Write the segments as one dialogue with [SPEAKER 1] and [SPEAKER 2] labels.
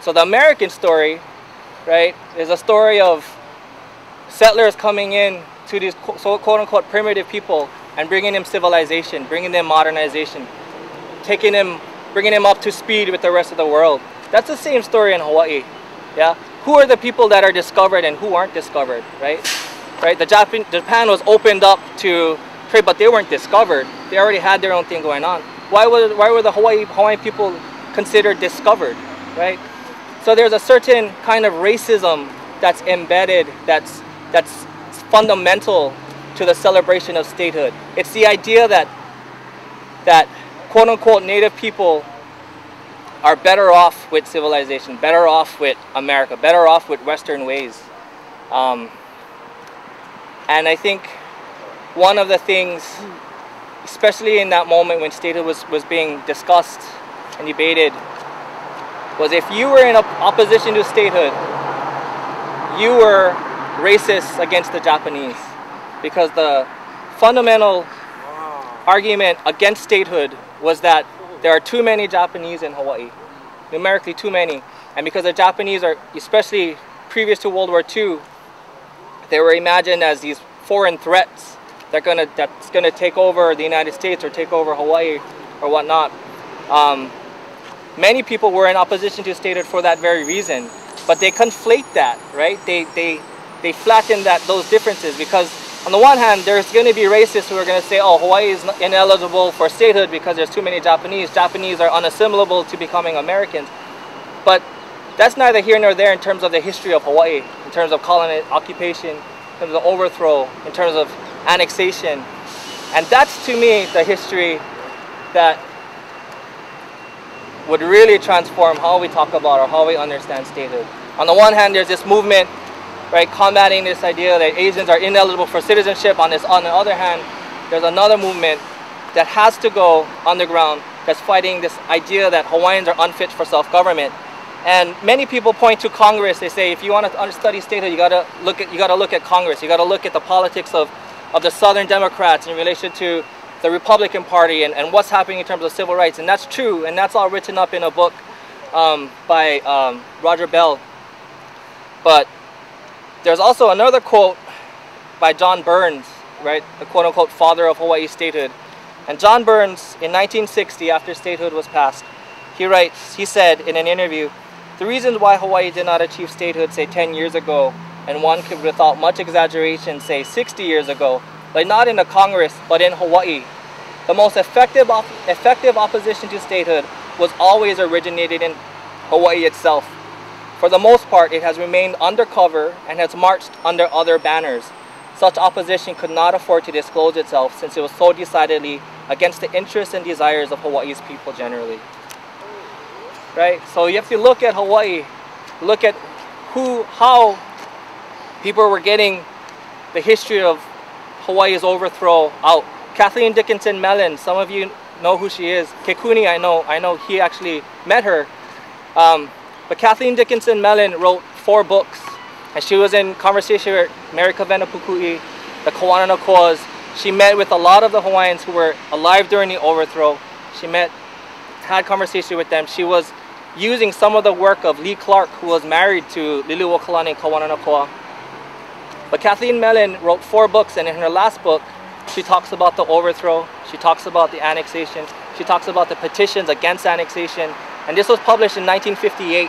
[SPEAKER 1] So the American story, right, is a story of settlers coming in to these quote-unquote primitive people and bringing them civilization, bringing them modernization, bringing them up to speed with the rest of the world. That's the same story in Hawaii. Yeah, who are the people that are discovered and who aren't discovered, right? Right. Japan was opened up to trade, but they weren't discovered. They already had their own thing going on. Why were the Hawaiian people considered discovered, right? So there's a certain kind of racism that's embedded, that's fundamental to the celebration of statehood. It's the idea that quote-unquote native people are better off with civilization, better off with America, better off with Western ways. And I think one of the things, especially in that moment when statehood was being discussed and debated, was if you were in opposition to statehood, you were racist against the Japanese, because the fundamental argument against statehood was that there are too many Japanese in Hawaii, numerically too many, and because the Japanese are, especially previous to World War II, they were imagined as these foreign threats that's gonna take over the United States or take over Hawaii or whatnot. Many people were in opposition to statehood for that very reason, but they conflate that, right? They flatten those differences, because on the one hand, there's going to be racists who are going to say, oh, Hawaii is ineligible for statehood because there's too many Japanese. Japanese are unassimilable to becoming Americans. But that's neither here nor there in terms of the history of Hawaii, in terms of colony occupation, in terms of overthrow, in terms of annexation. And that's, to me, the history that would really transform how we talk about or how we understand statehood. On the one hand, there's this movement, right, combating this idea that Asians are ineligible for citizenship. On the other hand, there's another movement that has to go underground that's fighting this idea that Hawaiians are unfit for self-government. And many people point to Congress. They say, if you want to study statehood, you got to look at Congress. You got to look at the politics of the Southern Democrats in relation to the Republican Party and what's happening in terms of civil rights. And that's true, and that's all written up in a book by Roger Bell. But there's also another quote by John Burns, right, the quote-unquote father of Hawaii statehood. And John Burns, in 1960, after statehood was passed, he said in an interview, the reasons why Hawaii did not achieve statehood, say 10 years ago, and one could, without much exaggeration, say 60 years ago, like not in the Congress, but in Hawaii, the most effective opposition to statehood was always originated in Hawaii itself. For the most part, it has remained undercover and has marched under other banners. Such opposition could not afford to disclose itself, since it was so decidedly against the interests and desires of Hawaii's people generally. Right? So you have to look at Hawaii, look at how people were getting the history of Hawaii's overthrow out. Kathleen Dickinson Mellon, some of you know who she is. Kekuni, I know he actually met her. But Kathleen Dickinson Mellon wrote 4 books, and she was in conversation with Mary Kawena Pukui, the Kawananakoas. She met with a lot of the Hawaiians who were alive during the overthrow. She had conversation with them. She was using some of the work of Lee Clark, who was married to Liliuokalani Kawananakoa. But Kathleen Mellon wrote 4 books, and in her last book, she talks about the overthrow, she talks about the annexation, she talks about the petitions against annexation, and this was published in 1958.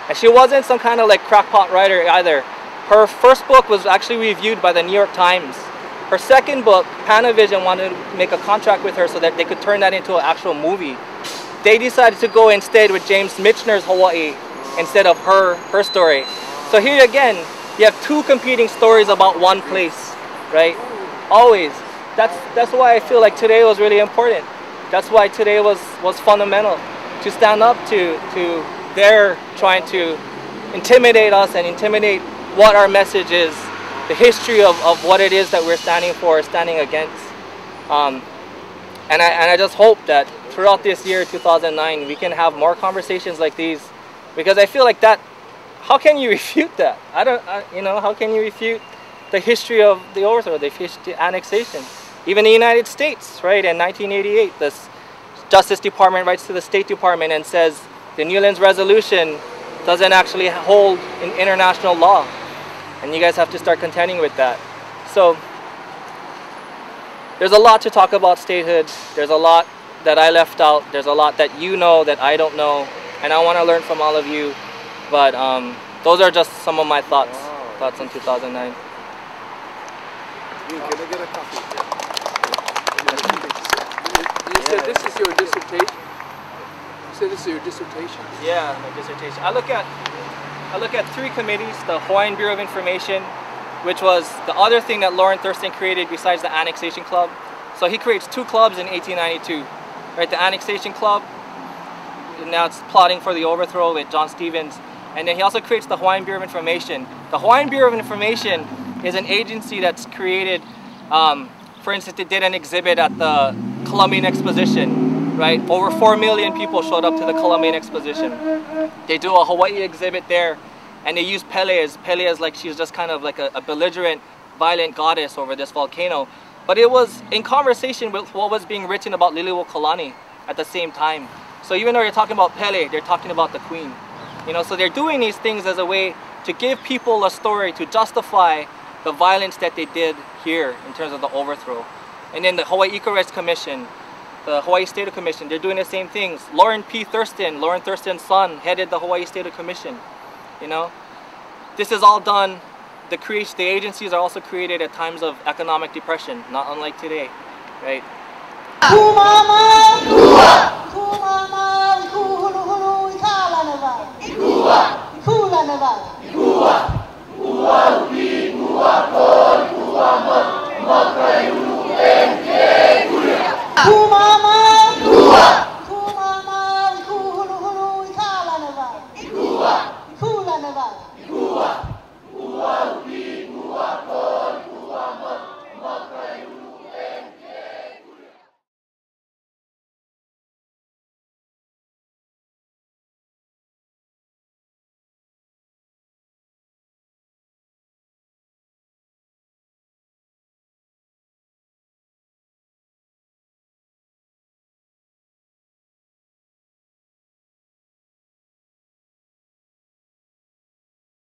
[SPEAKER 1] And she wasn't some kind of like crackpot writer either. Her first book was actually reviewed by the New York Times. Her second book, Panavision, wanted to make a contract with her so that they could turn that into an actual movie. They decided to go instead with James Michener's Hawaii instead of her story. So here again, you have 2 competing stories about one place, right? Always. That's why I feel like today was really important. That's why today was fundamental, to stand up to their trying to intimidate us and intimidate what our message is, the history of what it is that we're standing for, standing against. And I just hope that throughout this year, 2009, we can have more conversations like these, because I feel like that, how can you refute that? How can you refute the history of the overthrow, the annexation? Even the United States, right, in 1988, the Justice Department writes to the State Department and says, the Newlands Resolution doesn't actually hold in international law. And you guys have to start contending with that. So there's a lot to talk about statehood. There's a lot that I left out. There's a lot that you know that I don't know. And I want to learn from all of you. But those are just some of my thoughts on 2009.
[SPEAKER 2] Can I get a copy? You said this is your dissertation? You said this is your dissertation?
[SPEAKER 1] Yeah, my dissertation. I look at 3 committees: the Hawaiian Bureau of Information, which was the other thing that Lauren Thurston created besides the Annexation Club. So he creates 2 clubs in 1892, right? The Annexation Club, and now it's plotting for the overthrow with John Stevens. And then he also creates the Hawaiian Bureau of Information. The Hawaiian Bureau of Information is an agency that's created, for instance, they did an exhibit at the Columbian Exposition, right? Over 4 million people showed up to the Columbian Exposition. They do a Hawaii exhibit there, and they use Pele as like, she's just kind of like a belligerent, violent goddess over this volcano. But it was in conversation with what was being written about Liliuokalani at the same time. So even though you're talking about Pele, they're talking about the queen. You know, so they're doing these things as a way to give people a story to justify the violence that they did here in terms of the overthrow. And then the Hawaii Eco Rights Commission, the Hawaii Statehood Commission, they're doing the same things. Lauren Thurston's son, headed the Hawaii Statehood Commission. You know, this is all done. The agencies are also created at times of economic depression, not unlike today, right?